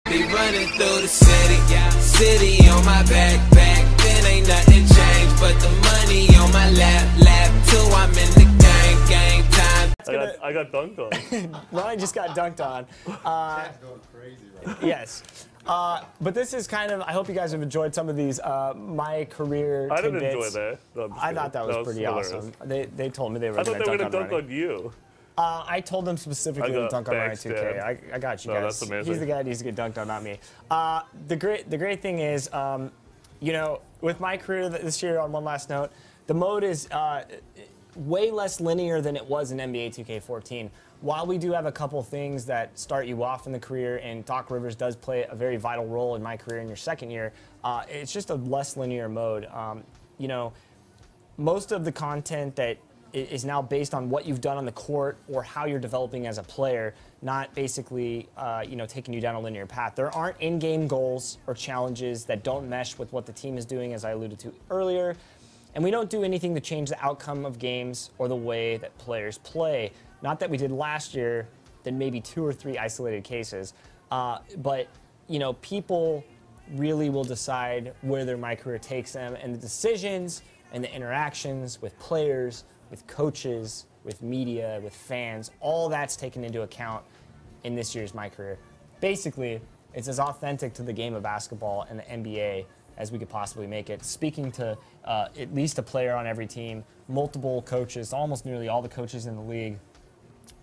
Be running through the city on my back, then ain't nothing changed but the money on my lap, till I'm in the gang time. I got dunked on. Ronnie just got dunked on. Chat's going crazy right now. Yes. But this is kind of, I hope you guys have enjoyed some of these my career tidbits. I didn't enjoy that. No, I thought that was pretty hilarious. awesome. They told me they were I thought going they were to going to dunk dunk on on you. I told them specifically to dunk on Ryan 2K. I got you guys. That's amazing. He's the guy that needs to get dunked on, not me. The great thing is, you know, with my career this year, on one last note, the mode is way less linear than it was in NBA 2K14. While we do have a couple things that start you off in the career, and Doc Rivers does play a very vital role in my career in your second year, it's just a less linear mode. You know, most of the content that is now based on what you've done on the court or how you're developing as a player, not basically you know, taking you down a linear path. There aren't in-game goals or challenges that don't mesh with what the team is doing, as I alluded to earlier. And we don't do anything to change the outcome of games or the way that players play. Not that we did last year, then maybe 2 or 3 isolated cases. But you know, people really will decide where their MyCAREER takes them, and the decisions and the interactions with players, with coaches, with media, with fans, all that's taken into account in this year's MyCAREER. Basically, it's as authentic to the game of basketball and the NBA as we could possibly make it. Speaking to at least a player on every team, multiple coaches, almost nearly all the coaches in the league,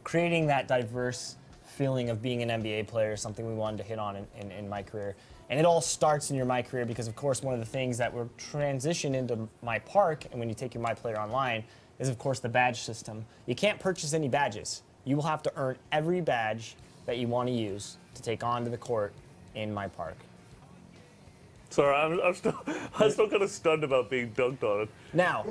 creating that diverse feeling of being an NBA player is something we wanted to hit on in MyCAREER. And it all starts in your MyCAREER because, of course, one of the things that we're transitioned into MyPARK, and when you take your MyPlayer online, is, of course, the badge system. You can't purchase any badges. You will have to earn every badge that you want to use to take onto the court in MyPARK. Sorry, I'm still kind of stunned about being dunked on. Now,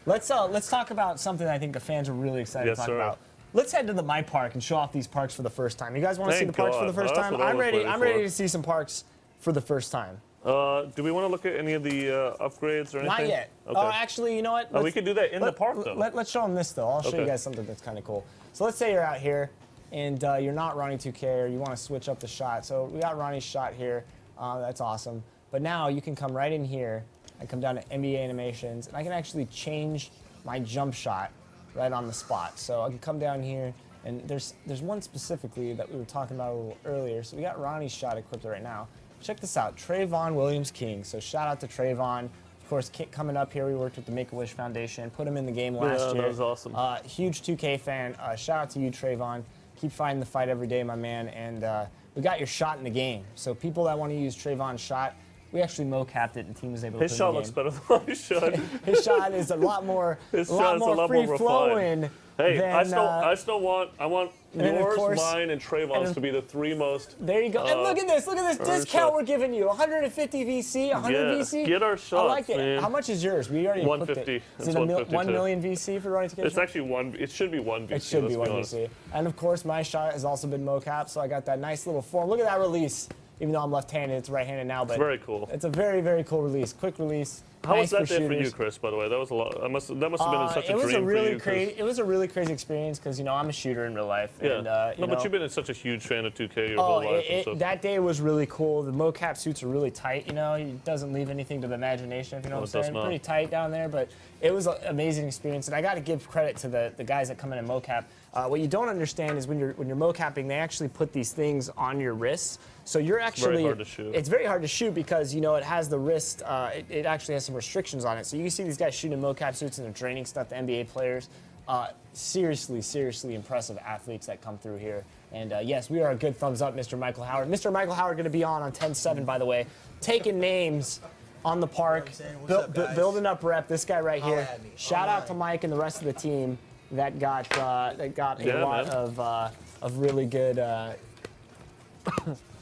let's talk about something I think the fans are really excited to talk about. Let's head to the MyPARK and show off these parks for the first time. You guys want to see the parks for the first time? I'm ready to see some parks for the first time. Do we want to look at any of the upgrades or anything? Not yet. Okay. Oh, actually, you know what? We could do that in the park, though. Let's show them this, though. I'll show you guys something that's kind of cool. So let's say you're out here, and you're not Ronnie 2K, or you want to switch up the shot. So we got Ronnie's shot here. That's awesome. But now you can come right in here and come down to NBA animations, and I can actually change my jump shot right on the spot. So I can come down here, and there's one specifically that we were talking about a little earlier. So we got Ronnie's shot equipped right now. Check this out, Trayvon Williams-King. So shout out to Trayvon. Of course, coming up here, we worked with the Make-A-Wish Foundation, put him in the game last year. That was awesome. Huge 2K fan. Shout out to you, Trayvon. Keep fighting the fight every day, my man. And we got your shot in the game. So people that want to use Trayvon's shot, we actually mo-capped it, and the team was able to put it in the game. His shot looks better than my shot. His shot is a lot more, free-flowing. Hey, than, I want yours, mine, and Trayvon's to be the 3 most. There you go. And look at this discount we're giving you. 150 VC, 100 VC. Get our shots, I like it. man. How much is yours? We already 150. Is it 1 million VC for Ronnie 2K? It's actually 1. It should be 1 VC. It should be 1 VC. And of course, my shot has also been mocap, so I got that nice little form. Look at that release. Even though I'm left-handed, it's right-handed now. But it's very cool. It's a very, very cool release. Quick release. How nice was that day for you, Chris? By the way, that was a lot. That must have been such a dream for you. It was a really crazy experience because, you know, I'm a shooter in real life. Yeah. And, but you've been such a huge fan of 2K your whole life. That day was really cool. The mocap suits are really tight. You know, it doesn't leave anything to the imagination. If you know what I'm saying. Pretty tight down there, but it was an amazing experience. And I got to give credit to the guys that come in and mocap. What you don't understand is when you're mocapping, they actually put these things on your wrists. So you're actually, very hard to shoot. It's very hard to shoot because, you know, it has the wrist, it actually has some restrictions on it. So you can see these guys shooting mocap suits and they're training stuff, the NBA players. Seriously impressive athletes that come through here. And yes, we are a good thumbs up, Mr. Michael Howard. Mr. Michael Howard going to be on 10-7, by the way, taking names on the park, building up rep. This guy right here. Shout out to Mike and the rest of the team that got a lot of really good.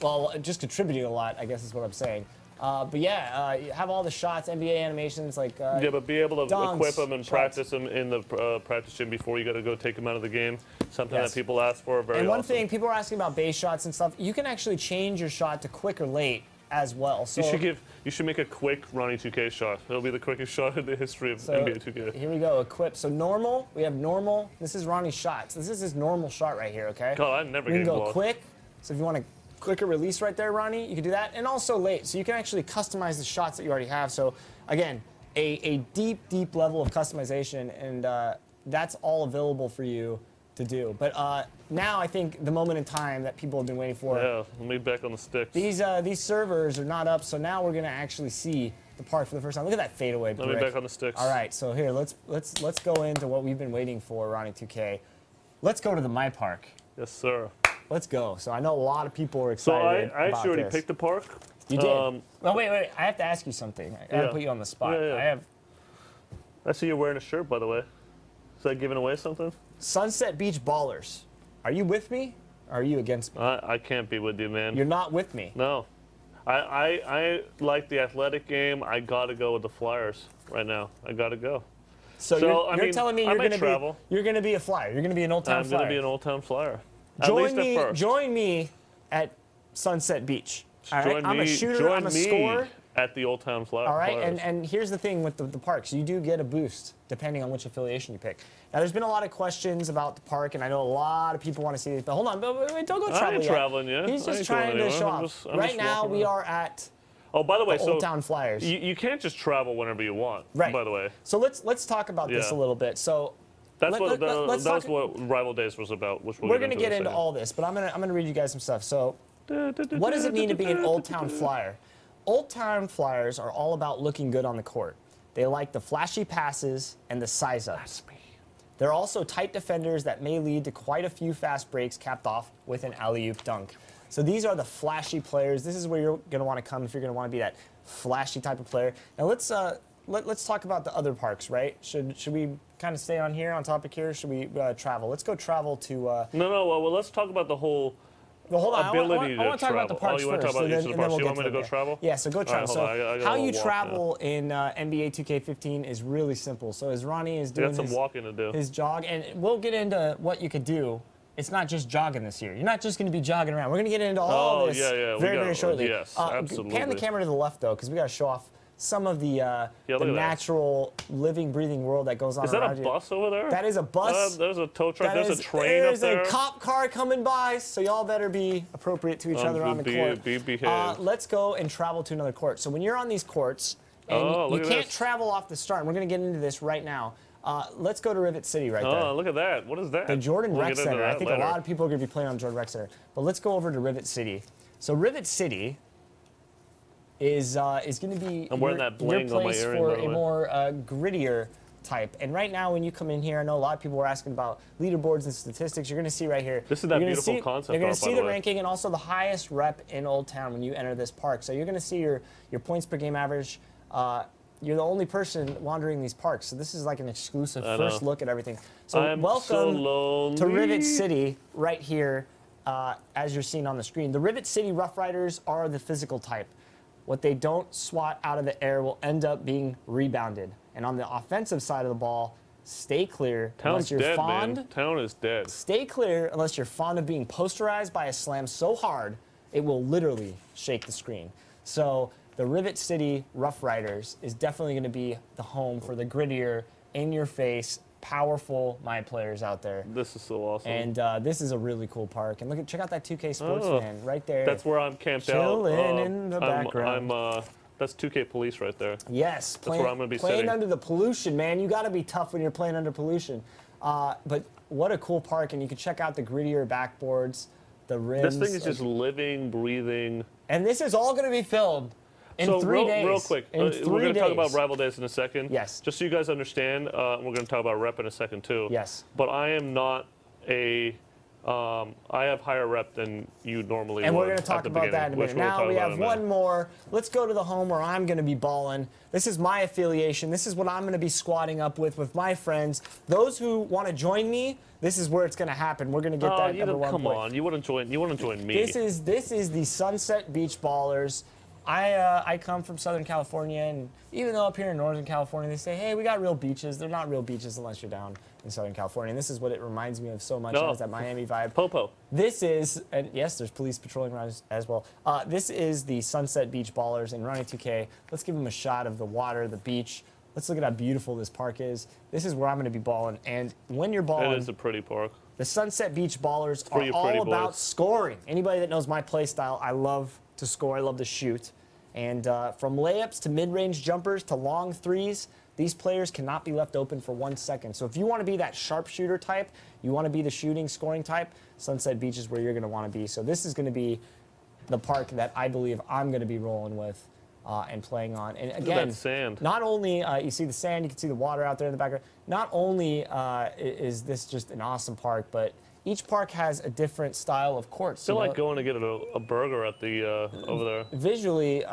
Well, just contributing a lot, I guess is what I'm saying. But yeah, you have all the shots, NBA animations, like yeah, but be able to dunks, equip them and shots. practice them in the practice gym before you got to go take them out of the game. Something that people ask for. Very and one awesome. thing, people are asking about base shots and stuff. You can actually change your shot to quick or late as well. So you should make a quick Ronnie 2K shot. It'll be the quickest shot in the history of NBA 2K. Here we go, equip. So normal, we have normal. This is Ronnie's shot. So this is his normal shot right here, okay? God, I never We can get go blocked. quick. So if you want to quicker release right there, Ronnie. You can do that, and also late, so you can actually customize the shots that you already have. So again, a deep level of customization, and that's all available for you to do. But now I think the moment in time that people have been waiting for. Yeah, let me back on the sticks. These servers are not up, so now we're gonna actually see the park for the first time. Look at that fadeaway. Let me back on the sticks. All right, so here let's go into what we've been waiting for, Ronnie 2K. Let's go to the MyPARK. Yes, sir. Let's go. So I know a lot of people are excited. So I actually already picked the park. You did. Well, wait. I have to ask you something. I gotta put you on the spot. Yeah. I see you're wearing a shirt, by the way. Is that giving away something? Sunset Beach Ballers. Are you with me? Or are you against me? I can't be with you, man. You're not with me. No. I like the athletic game. I gotta go with the Flyers right now. I gotta go. So you're telling me you're gonna be a Flyer. You're gonna be an Old Town Flyer. I'm gonna be an Old Town Flyer. Join me at Sunset Beach. All right? I'm a shooter. I'm a scorer. At the Old Town Flyer. All right, and here's the thing with the parks. You do get a boost depending on which affiliation you pick. Now, there's been a lot of questions about the park, and I know a lot of people want to see this. But hold on, wait, don't go traveling yet. I ain't traveling yet. He's just trying to show off. Right now, we are at by the way, Old Town Flyers. You can't just travel whenever you want, right. By the way. So let's talk about this a little bit. So that's what Rival Days was about. Which we're going to get into all this, but I'm gonna read you guys some stuff. So what does it mean to be an Old Town Flyer? Old Town Flyers are all about looking good on the court. They like the flashy passes and the size-ups. They're also tight defenders that may lead to quite a few fast breaks capped off with an alley-oop dunk. So these are the flashy players. This is where you're going to want to come if you're going to want to be that flashy type of player. Now let's talk about the other parks, right? Should we kind of stay on here, on topic here? Should we travel? Let's go travel to... No. Well, let's talk about the whole... Well, hold on. Ability I want to talk about the parks you want to talk about first, each of the parks? You want me to go travel? Yeah, so go travel. Right, so how you travel in NBA 2K15 is really simple. So as Ronnie is doing his jog, and we'll get into what you could do. It's not just jogging this year. You're not just going to be jogging around. We're going to get into all this very shortly. Yes, absolutely. Pan the camera to the left, though, because we got to show off some of the natural, living, breathing world that goes on around you. Is that a bus over there? That is a bus. There's a tow truck. There's a train up there. There's a cop car coming by, so y'all better be appropriate to each other on the court. Behave. Let's go and travel to another court. So when you're on these courts, and you can't travel off the start, and we're going to get into this right now. Let's go to Rivet City right there. Oh, look at that. What is that? The Jordan Rec Center. I think a lot of people are going to be playing on Jordan Rec Center. But let's go over to Rivet City. So Rivet City is going to be your place for a more grittier type. And right now, when you come in here, I know a lot of people were asking about leaderboards and statistics. You're going to see right here. This is that beautiful concept. You're going to see the ranking and also the highest rep in Old Town when you enter this park. So you're going to see your points per game average. You're the only person wandering these parks, so this is like an exclusive first look at everything. So welcome to Rivet City right here, as you're seeing on the screen. The Rivet City Rough Riders are the physical type. What they don't swat out of the air will end up being rebounded. And on the offensive side of the ball, stay clear unless you're fond. Man. Town is dead. Stay clear unless you're fond of being posterized by a slam so hard it will literally shake the screen. So the Rivet City Rough Riders is definitely going to be the home for the grittier, in-your-face, powerful players out there. This is so awesome. And this is a really cool park. And check out that 2K Sportsman right there. That's where I'm camped out. Chilling in the background. That's 2K Police right there. Yes. That's where I'm going to be playing sitting. under the pollution, man. You got to be tough when you're playing under pollution. But what a cool park. And you can check out the grittier backboards, the rims. This thing is just living, breathing. And this is all going to be filmed in 3 days. Real quick, we're going to talk about Rival Days in a second. Yes. Just so you guys understand, we're going to talk about rep in a second too. Yes. But I am not I have higher rep than you normally would. And we're going to talk about that in a minute. Now we have one more. Let's go to the home where I'm going to be balling. This is my affiliation. This is what I'm going to be squatting up with my friends. Those who want to join me, this is where it's going to happen. We're going to get that number 1 come point. on, you want to join me. This is the Sunset Beach Ballers. I come from Southern California, and even though up here in Northern California they say, hey, we got real beaches, they're not real beaches unless you're down in Southern California. And this is what it reminds me of so much. It has that Miami vibe. Popo. This is, and yes, there's police patrolling around as well. This is the Sunset Beach Ballers in Running 2K. Let's give them a shot of the water, the beach. Let's look at how beautiful this park is. This is where I'm going to be balling. And when you're balling, It is a pretty park. the Sunset Beach Ballers are pretty all about boys. scoring. Anybody that knows my play style, I love to score. I love to shoot. And from layups to mid-range jumpers to long threes, these players cannot be left open for 1 second. So if you want to be that sharpshooter type, you want to be the shooting, scoring type, Sunset Beach is where you're going to want to be. So this is going to be the park that I believe I'm going to be rolling with and playing on. And again, that sand. not only you see the sand, you can see the water out there in the background. Not only is this just an awesome park, but each park has a different style of courts. I feel like going to get a burger at the over there. Visually,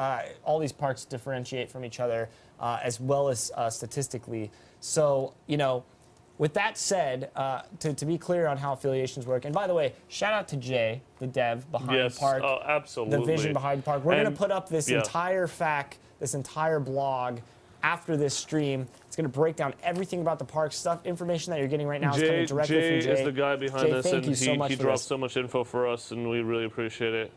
all these parks differentiate from each other as well as statistically. So, you know, with that said, to be clear on how affiliations work, and by the way, shout out to Jay, the dev behind the park. Oh, absolutely. The vision behind the park. We're going to put up this yeah. entire this entire blog after this stream. It's going to break down everything about the park stuff. Information that you're getting right now is coming directly from Jay. Jay is the guy behind this, thank and you so much he for dropped this. so much info for us, and we really appreciate it.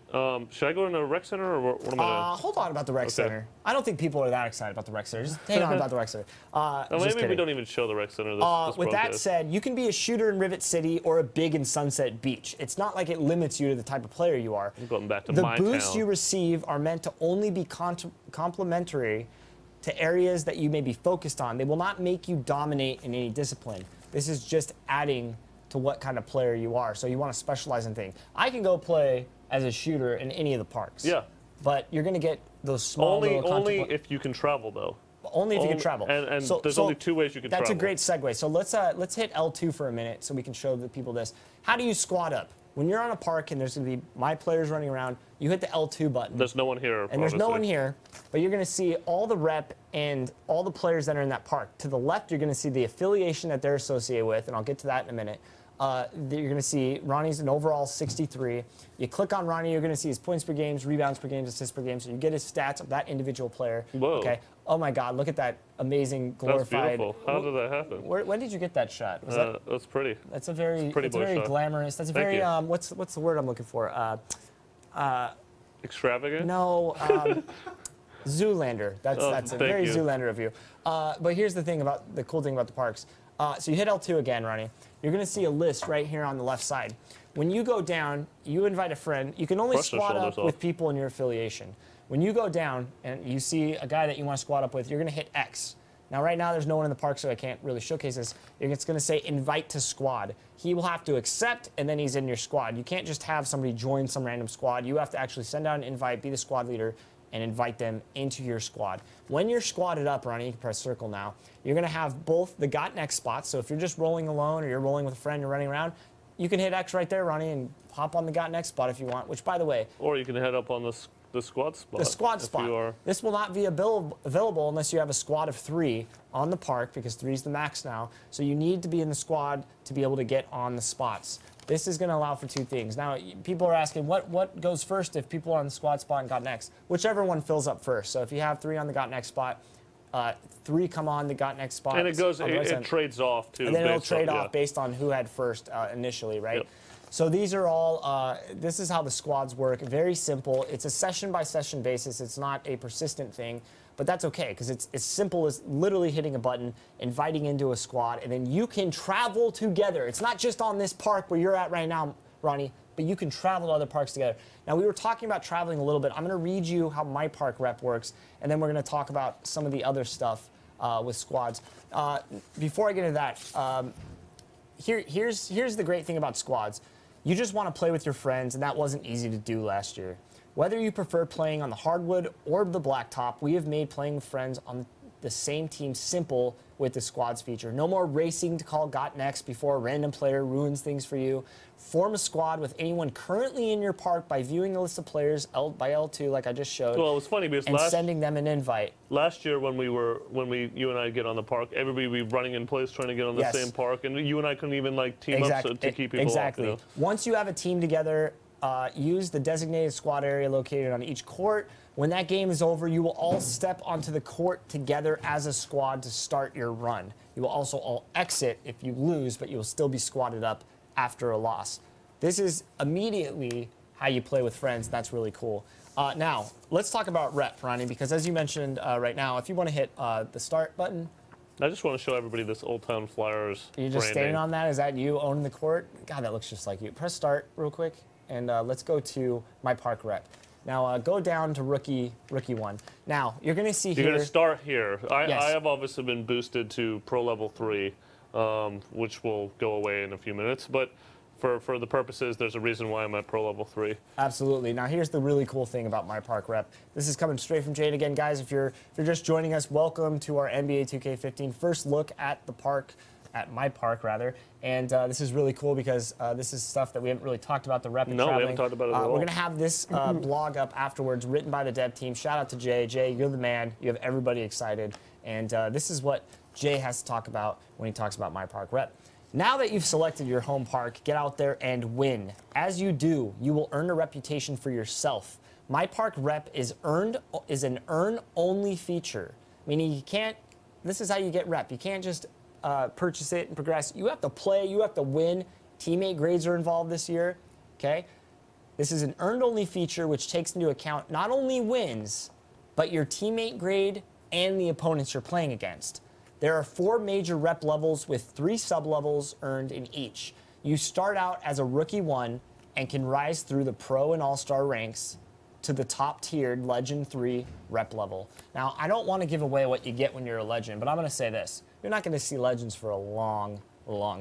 Should I go in the rec center, or what am I doing? Hold on about the rec center. I don't think people are that excited about the rec center. Just hang on about the rec center. No, just maybe kidding. we don't even show the rec center this With that broadcast. said, you can be a shooter in Rivet City or a big in Sunset Beach. It's not like it limits you to the type of player you are. I'm going back to the my boosts town. you receive are meant to only be complementary to areas that you may be focused on. They will not make you dominate in any discipline. This is just adding to what kind of player you are. So you want to specialize in things. I can go play as a shooter in any of the parks. Yeah. But you're going to get those small Only if you can travel, though. Only if you can travel. And there's only 2 ways you can travel. That's a great segue. So let's hit L2 for a minute so we can show the people this. How do you squad up? When you're on a park and there's going to be my players running around, you hit the L2 button. There's no one here, and there's no one here, but you're going to see all the rep and all the players that are in that park. To the left, you're going to see the affiliation that they're associated with, and I'll get to that in a minute. You're going to see Ronnie's an overall 63. You click on Ronnie, you're going to see his points per games, rebounds per games, assists per game, so you get his stats of that individual player. Whoa. Okay. Oh my God, look at that amazing glorified. That's beautiful. How did that happen? When did you get that shot? That's pretty. That's a very, pretty that's a very shot. glamorous. That's a Thank very you. what's the word I'm looking for? Extravagant? No, Zoolander. That's it. Thank Very you. Zoolander of you. But here's the cool thing about the parks. So you hit L2 again, Ronnie. You're going to see a list right here on the left side. When you go down, you invite a friend. You can only Brush their squad up shoulders off. with people in your affiliation. When you go down and you see a guy that you want to squad up with, you're going to hit X. Now, right now, there's no one in the park, so I can't really showcase this. It's going to say invite to squad. He will have to accept, and then he's in your squad. You can't just have somebody join some random squad. You have to actually send out an invite, be the squad leader, and invite them into your squad. When you're squadded up, Ronnie, you can press circle now, you're going to have both the got next spots. So if you're just rolling alone or you're rolling with a friend, you're running around, you can hit X right there, Ronnie, and hop on the got next spot if you want, which, by the way... Or you can head up on the squad spot. The squad spot. This will not be available unless you have a squad of 3 on the park, because 3 is the max now. So you need to be in the squad to be able to get on the spots. This is going to allow for 2 things. Now, people are asking, what goes first if people are on the squad spot and got next? Whichever one fills up first. So if you have 3 on the got next spot, 3 come on the got next spot. And it trades off, too. And then it'll trade off based on who had first initially, right? Yep. So these are all, this is how the squads work. Very simple. It's a session-by-session basis. It's not a persistent thing, but that's okay, because it's as simple as literally hitting a button, inviting into a squad, and then you can travel together. It's not just on this park where you're at right now, Ronnie, but you can travel to other parks together. Now, we were talking about traveling a little bit. I'm going to read you how MyPARK rep works, and then we're going to talk about some of the other stuff with squads. Before I get into that, here's the great thing about squads. You just want to play with your friends, and that wasn't easy to do last year. Whether you prefer playing on the hardwood or the blacktop, we have made playing with friends on the same team simple with the squads feature. No more racing to call got next before a random player ruins things for you. Form a squad with anyone currently in your park by viewing the list of players by L2, like I just showed. Well, it was funny because and sending them an invite. Last year, when you and I get on the park, everybody would be running in place trying to get on the same park, and you and I couldn't even team up to keep people Exactly. off, Once you have a team together, use the designated squad area located on each court. When that game is over, you will all step onto the court together as a squad to start your run. You will also all exit if you lose, but you will still be squadded up after a loss. This is immediately how you play with friends. That's really cool. Now, let's talk about rep, Ronnie, because as you mentioned right now, if you want to hit the start button. I just want to show everybody this Old Town Flyers You're just standing on that? Is that you owning the court? God, that looks just like you. Press start real quick, and let's go to MyPARK rep. Now, go down to rookie one. Now, you're going to see here. You're going to start here. Yes. I have obviously been boosted to Pro Level 3, which will go away in a few minutes. But for the purposes, there's a reason why I'm at Pro Level 3. Absolutely. Now, here's the really cool thing about MyPARK rep. This is coming straight from Jade. Again, guys, if you're just joining us, welcome to our NBA 2K15 first look at the park, at MyPARK rather. And this is really cool because this is stuff that we haven't really talked about, the rep and traveling. No, we haven't talked about it at all. We're going to have this blog up afterwards, written by the dev team. Shout out to Jay. Jay, you're the man. You have everybody excited. And this is what Jay has to talk about when he talks about MyPARK rep. Now that you've selected your home park, get out there and win. As you do, you will earn a reputation for yourself. MyPARK rep is an earn-only feature, meaning you can't. This is how you get rep. You can't just purchase it and progress. You have to play. You have to win. Teammate grades are involved this year. Okay, this is an earned-only feature which takes into account not only wins, but your teammate grade and the opponents you're playing against. There are 4 major rep levels with 3 sub-levels earned in each. You start out as a Rookie 1 and can rise through the Pro and All-Star ranks to the top-tiered Legend 3 rep level. Now, I don't want to give away what you get when you're a Legend, but I'm going to say this. You're not going to see Legends for a long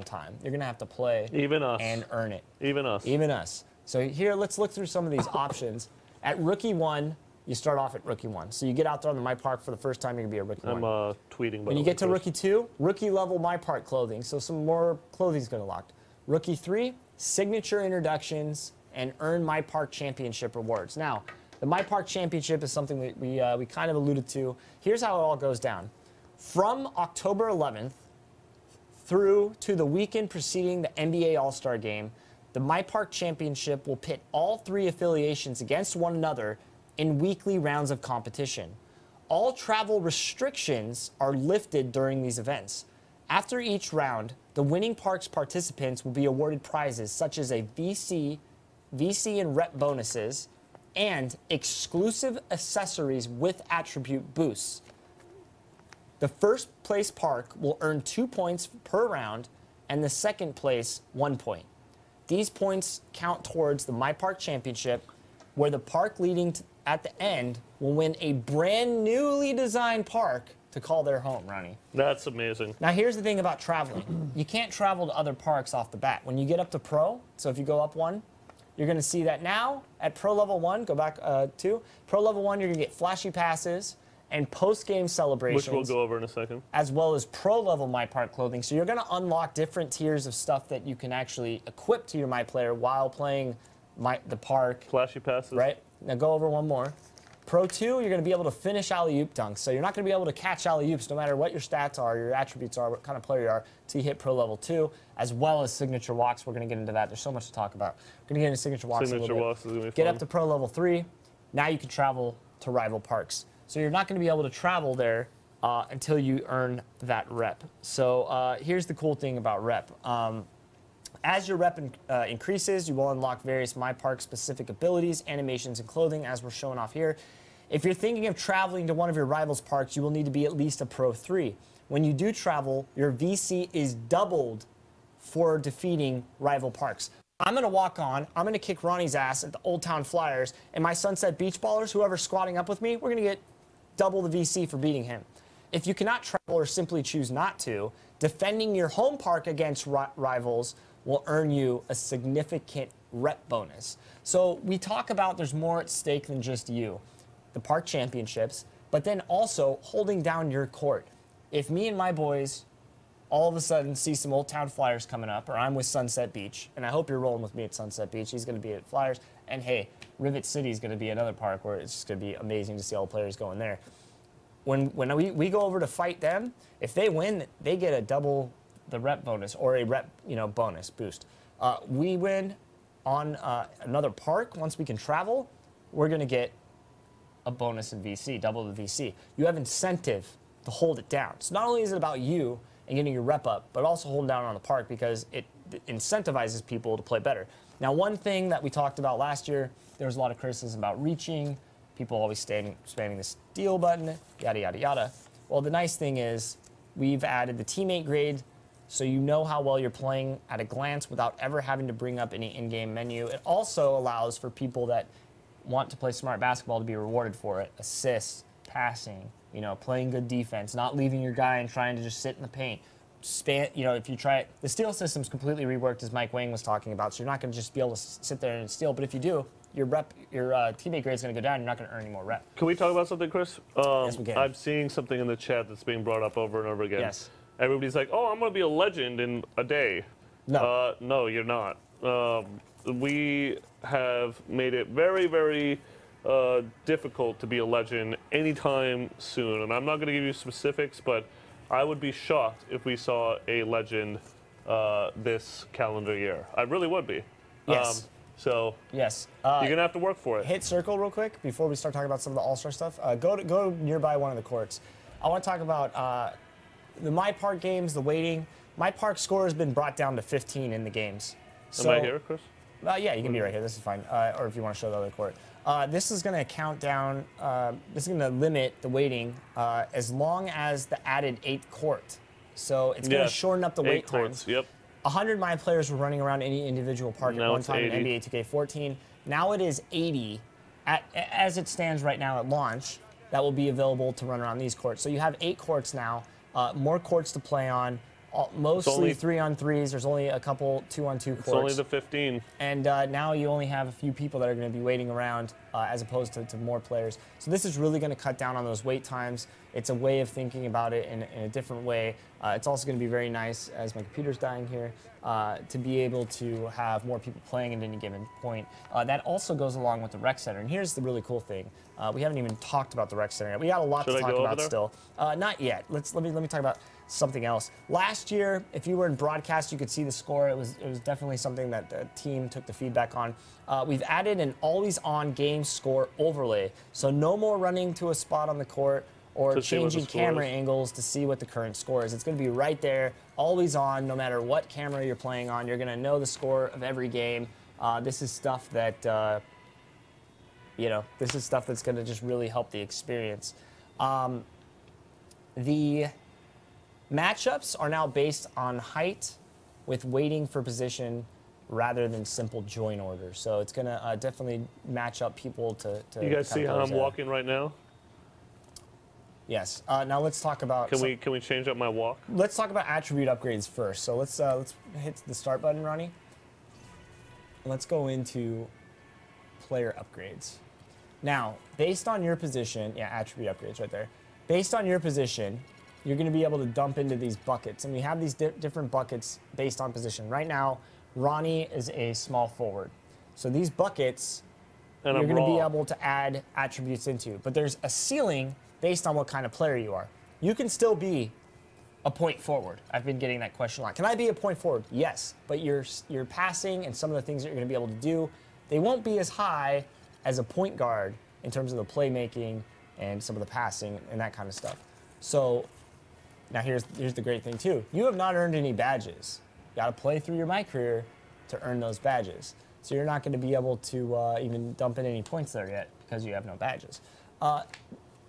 time. You're going to have to play and earn it. Even us. Even us. So here, let's look through some of these options. At Rookie 1, you start off at Rookie 1. So you get out there on the MyPARK for the first time, you're going to be a Rookie 1. I'm tweeting. When you get to Rookie 2, Rookie level MyPARK clothing. So some more clothing's going to lock. Rookie 3, signature introductions, and earn MyPARK Championship rewards. Now, the MyPARK Championship is something that we kind of alluded to. Here's how it all goes down. From October 11th through to the weekend preceding the NBA All-Star Game, the MyPARK Championship will pit all 3 affiliations against one another in weekly rounds of competition. All travel restrictions are lifted during these events. After each round, the winning parks participants will be awarded prizes such as a VC and rep bonuses, and exclusive accessories with attribute boosts. The first place park will earn 2 points per round, and the second place 1 point. These points count towards the MyPARK Championship, where the park leading at the end will win a brand newly designed park to call their home, Ronnie. That's amazing. Now, here's the thing about traveling. You can't travel to other parks off the bat. When you get up to Pro, so if you go up 1, you're going to see that now at Pro Level 1, go back 2, Pro Level 1, you're going to get flashy passes and post-game celebrations. Which we'll go over in a second. As well as Pro Level MyPARK clothing. So you're going to unlock different tiers of stuff that you can actually equip to your MyPlayer while playing the park. Flashy passes. Right? Now go over one more. Pro 2, you're going to be able to finish alley-oop dunks. So you're not going to be able to catch alley-oops no matter what your stats are, your attributes are, what kind of player you are, until you hit Pro Level 2, as well as signature walks. We're going to get into that. There's so much to talk about. We're going to get into signature walks a little bit. Signature walks is going to be fun. Get up to Pro Level 3. Now you can travel to rival parks. So you're not going to be able to travel there until you earn that rep. So here's the cool thing about rep. As your rep increases, you will unlock various MyPARK-specific abilities, animations, and clothing, as we're showing off here. If you're thinking of traveling to one of your rivals' parks, you will need to be at least a Pro 3. When you do travel, your VC is doubled for defeating rival parks. I'm going to walk on, I'm going to kick Ronnie's ass at the Old Town Flyers, and my Sunset Beach Ballers, whoever's squatting up with me, we're going to get double the VC for beating him. If you cannot travel or simply choose not to, defending your home park against rivals will earn you a significant rep bonus. So we talk about there's more at stake than just you, the park championships, but then also holding down your court. If me and my boys all of a sudden see some Old Town Flyers coming up, or I'm with Sunset Beach, and I hope you're rolling with me at Sunset Beach, he's going to be at Flyers, and hey, Rivet City is going to be another park where it's just going to be amazing to see all the players going there. When we go over to fight them, if they win, they get a double the rep bonus, or a rep bonus boost. We win on another park. Once we can travel, we're going to get a bonus in VC, double the VC. You have incentive to hold it down. So not only is it about you and getting your rep up, but also holding down on the park because it incentivizes people to play better. Now, one thing that we talked about last year, there was a lot of criticism about reaching, people always spamming the steal button, yada, yada, yada. Well, the nice thing is we've added the teammate grade, so you know how well you're playing at a glance without ever having to bring up any in-game menu. It also allows for people that want to play smart basketball to be rewarded for it. Assists, passing, you know, playing good defense, not leaving your guy and trying to just sit in the paint. You know, if you try it, the steal system's completely reworked, as Mike Wang was talking about, so you're not going to just be able to sit there and steal, but if you do, your teammate grade's going to go down, you're not going to earn any more rep. Can we talk about something, Chris? Yes, we can. I'm seeing something in the chat that's being brought up over and over again. Yes. Everybody's like, oh, I'm going to be a legend in a day. No. No, you're not. We have made it very, very difficult to be a legend anytime soon. And I'm not going to give you specifics, but I would be shocked if we saw a legend this calendar year. I really would be. Yes. So yes. You're going to have to work for it. Hit circle real quick before we start talking about some of the all-star stuff. Go nearby one of the courts. I want to talk about the MyPARK games, the weighting. MyPARK score has been brought down to 15 in the games. So, Am I here, Chris? Yeah, you can be right here. This is fine. Or if you want to show the other court. This is going to count down, this is going to limit the weighting as long as the added 8th court. So it's going to shorten up the wait times. Yep. 100 My players were running around any individual park at one time 80. in NBA 2K14. Now it is 80 as it stands right now at launch that will be available to run around these courts. So you have 8 courts now, more courts to play on. Mostly 3-on-3s. There's only a couple 2-on-2 courts. It's only the 15. And now you only have a few people that are going to be waiting around as opposed to more players. So this is really going to cut down on those wait times. It's a way of thinking about it in a different way. It's also going to be very nice, as my computer's dying here, to be able to have more people playing at any given point. That also goes along with the rec center. And here's the really cool thing. We haven't even talked about the rec center yet. We got a lot to talk about still. Not yet. Let me talk about something else. Last year, if you were in broadcast, you could see the score. It was definitely something that the team took the feedback on. We've added an always-on game score overlay, so no more running to a spot on the court or changing camera angles to see what the current score is. It's going to be right there, always on, no matter what camera you're playing on. You're going to know the score of every game. This is stuff that this is stuff that's going to just really help the experience. The matchups are now based on height with waiting for position rather than simple join orders. So it's going to definitely match up people to you guys see how I'm walking right now? Yes. Now let's talk about... Can we change up my walk? Let's talk about attribute upgrades first. So let's hit the start button, Ronnie. Let's go into player upgrades. Now, based on your position... Yeah, attribute upgrades right there. Based on your position, you're going to be able to dump into these buckets. And we have these different buckets based on position. Right now, Ronnie is a small forward. So these buckets, you're going to be able to add attributes into. But there's a ceiling based on what kind of player you are. You can still be a point forward. I've been getting that question a lot. Can I be a point forward? Yes. But your passing and some of the things that you're going to be able to do, they won't be as high as a point guard in terms of the playmaking and some of the passing and that kind of stuff. So now here's the great thing too. You have not earned any badges. You got to play through your MyCAREER to earn those badges. So you're not going to be able to even dump in any points there yet because you have no badges.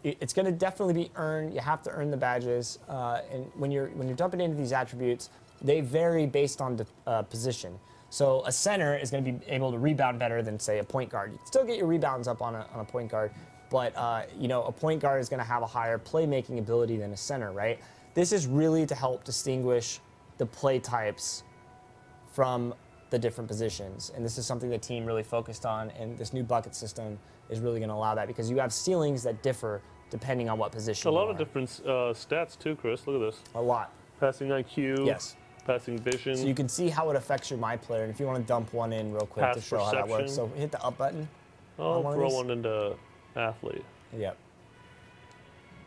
It's going to definitely be earned. You have to earn the badges. And when you're dumping into these attributes, they vary based on the position. So a center is going to be able to rebound better than, say, a point guard. You can still get your rebounds up on a point guard, but a point guard is going to have a higher playmaking ability than a center, right? This is really to help distinguish the play types from the different positions. And this is something the team really focused on, and this new bucket system is really going to allow that because you have ceilings that differ depending on what position you are. A lot of different stats too, Chris. Look at this. A lot. Passing IQ. Yes. Passing vision. So you can see how it affects your MyPlayer, and if you want to dump one in real quick to show how that works. So hit the up button. I'll throw one into athlete. Yep.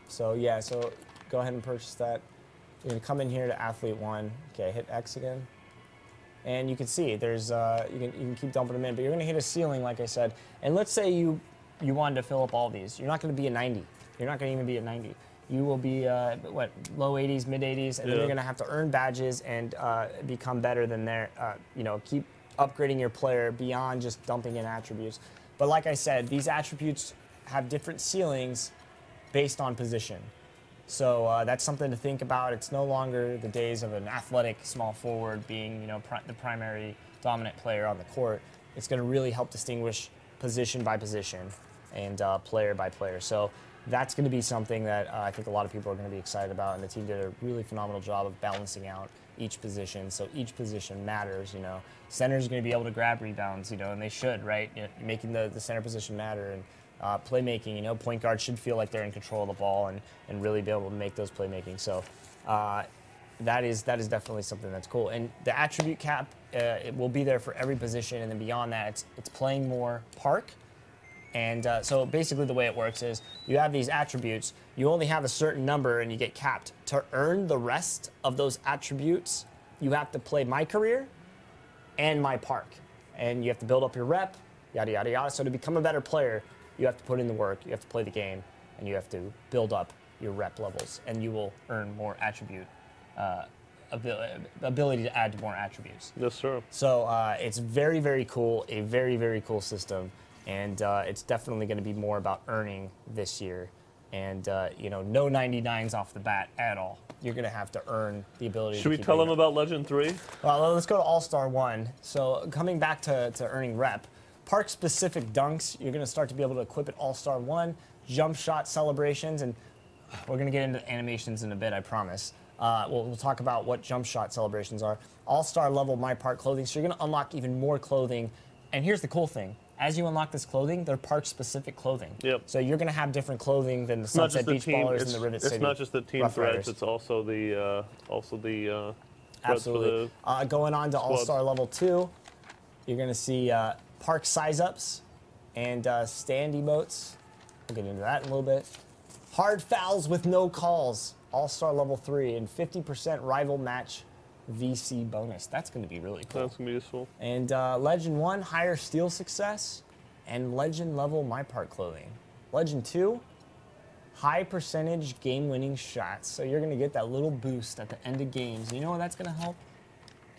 So yeah, so go ahead and purchase that. You're going to come in here to athlete 1. Okay, hit X again. And you can see there's you can keep dumping them in, but you're going to hit a ceiling, like I said. And let's say you wanted to fill up all these. You're not going to be at 90. You're not going to even be at 90. You will be low 80s, mid 80s, and then you're going to have to earn badges and become better than there. Keep upgrading your player beyond just dumping in attributes. But like I said, these attributes have different ceilings based on position. So that's something to think about. It's no longer the days of an athletic small forward being, you know, the primary dominant player on the court. It's going to really help distinguish position by position and player by player. So that's going to be something that I think a lot of people are going to be excited about, and the team did a really phenomenal job of balancing out each position. So each position matters, you know. Center's going to be able to grab rebounds, you know, and they should, right? You know, making the center position matter. And playmaking, you know, point guard should feel like they're in control of the ball and really be able to make those playmaking. So that is definitely something that's cool. And the attribute cap, it will be there for every position, and then beyond that, it's playing more park. And so basically the way it works is you have these attributes, you only have a certain number and you get capped. To earn the rest of those attributes, you have to play MyCAREER and MyPARK. And you have to build up your rep, yada, yada, yada. So to become a better player, you have to put in the work, you have to play the game, and you have to build up your rep levels, and you will earn more attribute, ability to add more attributes. Yes, sir. So it's very, very cool, a very, very cool system, and it's definitely going to be more about earning this year. And, you know, no 99s off the bat at all. You're going to have to earn the ability Should we tell them about Legend 3? Well, let's go to All-Star 1. So coming back to earning rep, park-specific dunks, you're going to start to be able to equip at All-Star 1, jump shot celebrations, and we're going to get into animations in a bit, I promise. We'll talk about what jump shot celebrations are. All-Star level MyPARK clothing, so you're going to unlock even more clothing. And here's the cool thing. As you unlock this clothing, they're park-specific clothing. Yep. So you're going to have different clothing than the Sunset Beach Ballers and the Rivet City. It's not just the team threads, it's also the Absolutely. Going on to All-Star level 2, you're going to see park size-ups and stand emotes. We'll get into that in a little bit. Hard fouls with no calls, All-Star level 3, and 50% rival match VC bonus. That's going to be really cool. That's going to be useful. And Legend 1, higher steal success, and Legend level MyPARK clothing. Legend 2, high percentage game-winning shots. So you're going to get that little boost at the end of games. You know what that's going to help?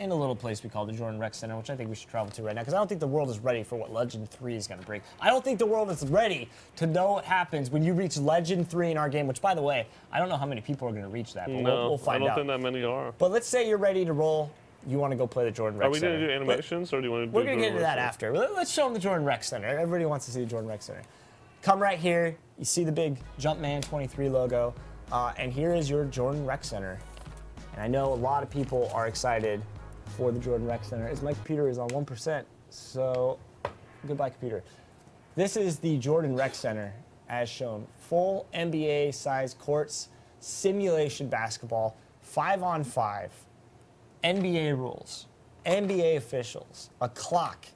In a little place we call the Jordan Rec Center, which I think we should travel to right now, because I don't think the world is ready for what Legend 3 is going to bring. I don't think the world is ready to know what happens when you reach Legend 3 in our game, which, by the way, I don't know how many people are going to reach that, but we'll find out. I don't think that many are. But let's say you're ready to roll. You want to go play the Jordan Rec Center. Are we going to do animations, or do you want to do We're going to get into that after. Let's show them the Jordan Rec Center. Everybody wants to see the Jordan Rec Center. Come right here. You see the big Jumpman 23 logo, and here is your Jordan Rec Center. And I know a lot of people are excited for the Jordan Rec Center, as my computer is on 1%, so goodbye, computer. This is the Jordan Rec Center, as shown. Full NBA size courts, simulation basketball, 5-on-5, NBA rules, NBA officials, a clock,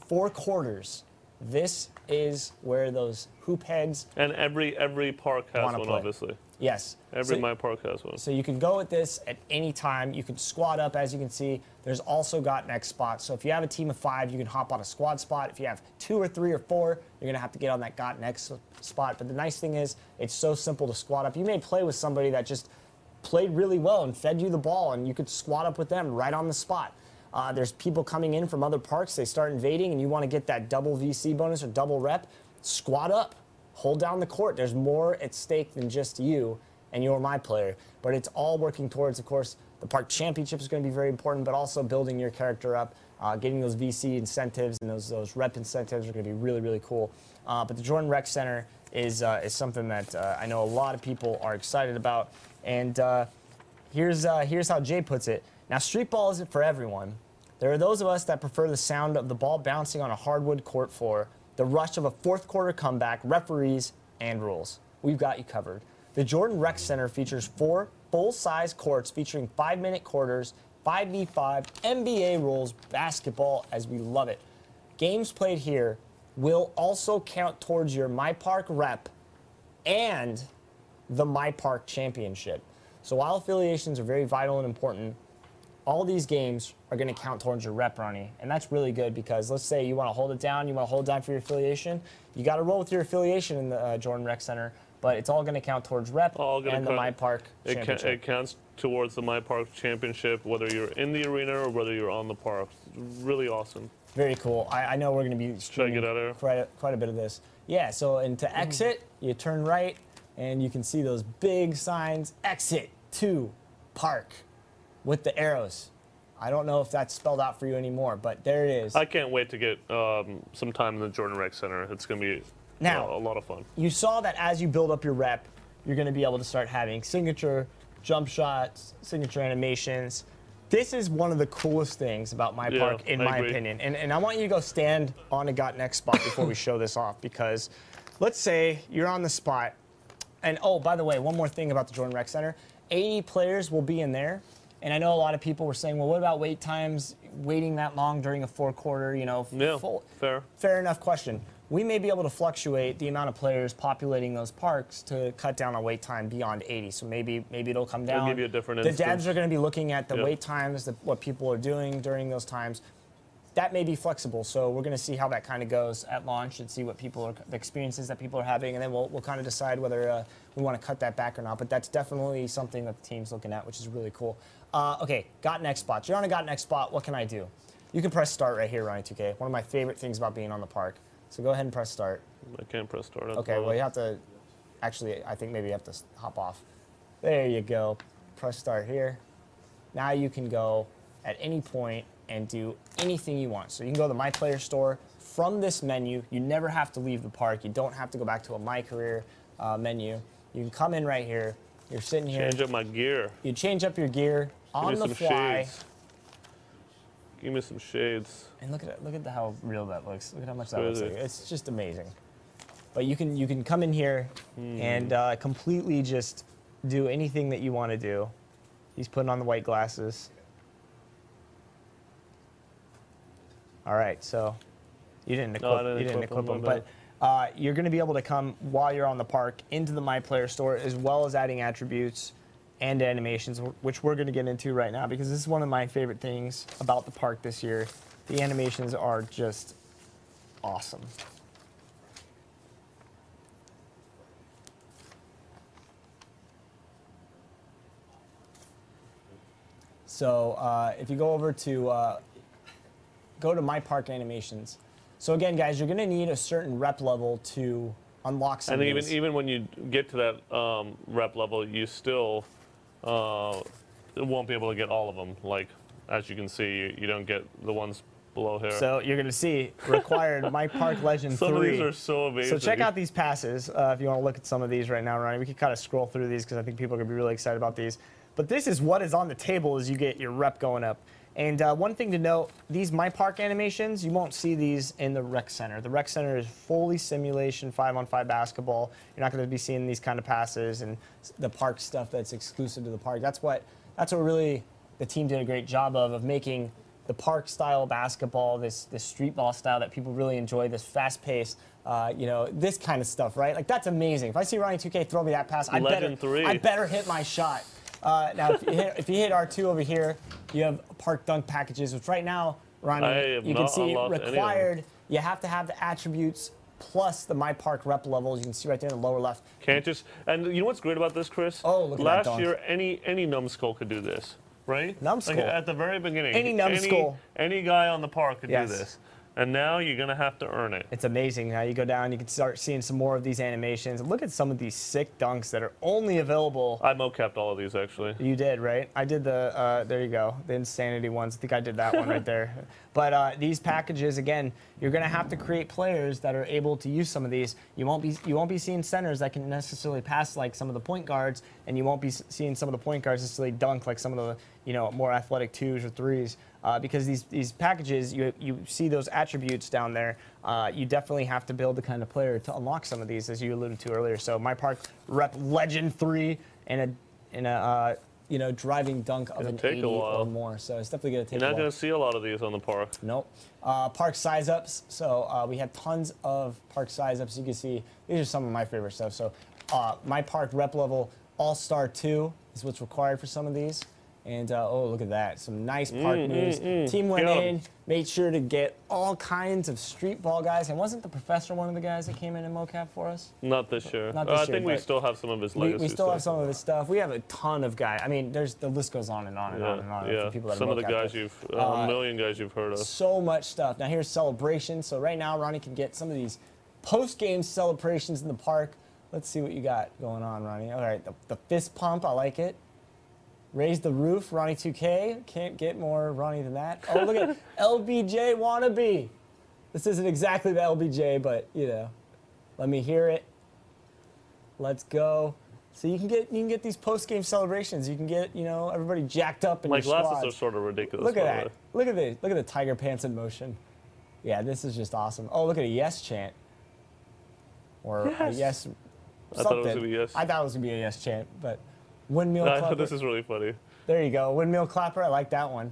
4 quarters. This is where those hoop heads and every park has one, play. Obviously. Yes. Every MyPARK has one. So you can go with this at any time. You can squad up, as you can see. There's also got next spots. So if you have a team of 5, you can hop on a squad spot. If you have 2 or 3 or 4, you're going to have to get on that got next spot. But the nice thing is, it's so simple to squad up. You may play with somebody that just played really well and fed you the ball, and you could squad up with them right on the spot. There's people coming in from other parks. They start invading, and you want to get that double VC bonus or double rep. Squad up. Hold down the court. There's more at stake than just you and you're my player. But it's all working towards, of course, the park championship is going to be very important, but also building your character up, getting those VC incentives and those rep incentives are going to be really, really cool. But the Jordan Rec Center is something that I know a lot of people are excited about. And here's how Jay puts it. Now, street ball isn't for everyone. There are those of us that prefer the sound of the ball bouncing on a hardwood court floor, the rush of a fourth quarter comeback, referees, and rules. We've got you covered. The Jordan Rec Center features 4 full-size courts featuring 5-minute quarters, 5v5, NBA rules, basketball as we love it. Games played here will also count towards your MyPARK rep and the MyPARK championship. So while affiliations are very vital and important, all these games are going to count towards your rep, Ronnie. And that's really good because let's say you want to hold it down, for your affiliation. You got to roll with your affiliation in the Jordan Rec Center, but it's all going to count towards rep and the MyPARK Championship. It counts towards the MyPARK Championship, whether you're in the arena or whether you're on the park. It's really awesome. Very cool. I know we're going to be streaming quite a bit of this. Yeah, so and to exit, you turn right, and you can see those big signs, exit to park, with the arrows. I don't know if that's spelled out for you anymore, but there it is. I can't wait to get some time in the Jordan Rec Center. It's going to be a lot of fun. You saw that as you build up your rep, you're going to be able to start having signature jump shots, signature animations. This is one of the coolest things about MyPARK, in my opinion. And I want you to go stand on a got next spot before we show this off, because let's say you're on the spot. And oh, by the way, one more thing about the Jordan Rec Center. 80 players will be in there. And I know a lot of people were saying, well, what about wait times, waiting that long during a four-quarter, you know? Fair enough question. We may be able to fluctuate the amount of players populating those parks to cut down on wait time beyond 80. So maybe it'll come down. Maybe a different instance. The devs are going to be looking at the wait times, what people are doing during those times. That may be flexible. So we're going to see how that kind of goes at launch and see what the experiences that people are having, and then we'll kind of decide whether we want to cut that back or not. But that's definitely something that the team's looking at, which is really cool. Okay, got next spot. You're on a got next spot. What can I do? You can press start right here, Ronnie2K. One of my favorite things about being on the park. So go ahead and press start. I can't press start. Okay, well you have to, actually I think maybe you have to hop off. There you go. Press start here. Now you can go at any point and do anything you want. So you can go to the My Player Store from this menu. You never have to leave the park. You don't have to go back to a MyCAREER menu. You can come in right here. You're sitting here. Change up my gear. You change up your gear on the fly. Shades. Give me some shades. And look at how real that looks. Look at how much that looks like. It's just amazing. But you can come in here and completely just do anything that you want to do. He's putting on the white glasses. All right, so you didn't equip them, but you're going to be able to come while you're on the park into the My Player Store, as well as adding attributes and animations, which we're going to get into right now, because this is one of my favorite things about the park this year. The animations are just awesome. So if you go over to go to MyPARK animations. So again, guys, you're going to need a certain rep level to unlock some of these. And even when you get to that rep level, you still won't be able to get all of them. Like, as you can see, you don't get the ones below here. So you're going to see required MyPARK Legend 3. Some of these are so amazing. So check out these passes if you want to look at some of these right now, Ronnie. We can kind of scroll through these because I think people are going to be really excited about these. But this is what is on the table as you get your rep going up. And one thing to note, these MyPARK animations, you won't see these in the Rec Center. The Rec Center is fully simulation, 5-on-5 basketball. You're not going to be seeing these kind of passes and the park stuff that's exclusive to the park. That's what really the team did a great job of making the park-style basketball, this street ball style that people really enjoy, this fast-paced, you know, this kind of stuff, right? Like, that's amazing. If I see Ronnie2K throw me that pass, I better hit my shot. Now, if you hit R2 over here, you have park dunk packages, which right now, Ronnie, you can see required. You have to have the attributes plus the MyPARK rep levels. You can see right there in the lower left. Can't just, and you know what's great about this, Chris? Oh, look at that dunk. Last year, any numbskull could do this, right? Numbskull. Like at the very beginning. Any numbskull. Any guy on the park could do this. And now you're going to have to earn it. It's amazing. Now you go down, you can start seeing some more of these animations. Look at some of these sick dunks that are only available. I mocapped all of these, actually. You did, right? I did the, there you go, the Insanity ones. I think I did that one right there. But these packages, again, you're going to have to create players that are able to use some of these. You won't be seeing centers that can necessarily pass like some of the point guards, and you won't be seeing some of the point guards necessarily dunk like some of the, you know, more athletic 2s or 3s. Because these packages, you see those attributes down there, you definitely have to build the kind of player to unlock some of these, as you alluded to earlier. So MyPARK Rep Legend 3 and a you know, driving dunk of an 80 or more. So it's definitely going to take a while. You're not going to see a lot of these on the park. Nope. Park size ups. So we have tons of park size ups. You can see these are some of my favorite stuff. So MyPARK Rep Level All-Star 2 is what's required for some of these. And oh, look at that. Some nice park moves. Team went in, made sure to get all kinds of street ball guys. And wasn't the professor one of the guys that came in mocap for us? Not this year. Not this year, I think we still have some of his legacy We still have stuff. some of his stuff. We have a ton of guys. I mean, the list goes on and on and on and on. Yeah, for people that some of the guys a million guys you've heard of. So much stuff. Now here's celebrations. So right now, Ronnie can get some of these post-game celebrations in the park. Let's see what you got going on, Ronnie. All right, the fist pump, I like it. Raise the roof, Ronnie 2K. Can't get more Ronnie than that. Oh, look at LBJ wannabe. This isn't exactly the LBJ, but you know, let me hear it. Let's go. So you can get these post-game celebrations. You can get, you know, everybody jacked up in My your glasses squads. are sort of ridiculous. Look at that. Look at this. Look at the tiger pants in motion. Yeah, this is just awesome. Oh, look at a yes chant. Or a yes something. I thought it was going to be yes. I thought it was going to be a yes chant, but windmill clapper. This is really funny. There you go. Windmill clapper. I like that one.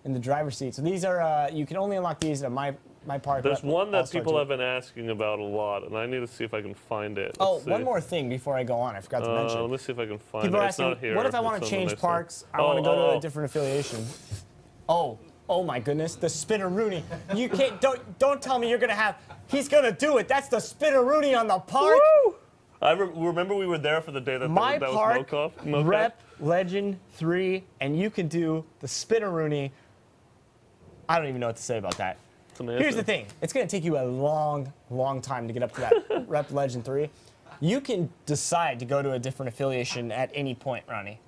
In the driver's seat. So these are, you can only unlock these at MyPARK. There's one that people have been asking about a lot, and I need to see if I can find it. One more thing before I go on. I forgot to mention. Let me see if I can find people it. Are It's asking, not here. what if I want to change parks? I want to go to a different affiliation. Oh my goodness, the Spinner-Rooney. You can't, don't tell me you're going to have, he's going to do it. That's the Spinner-Rooney on the park. Woo! I remember we were there for the day that MyPARK was mocap. Rep Legend 3, and you can do the Spinner-Rooney. I don't even know what to say about that. Here's the thing. It's going to take you a long, long time to get up to that Rep Legend 3. You can decide to go to a different affiliation at any point, Ronnie.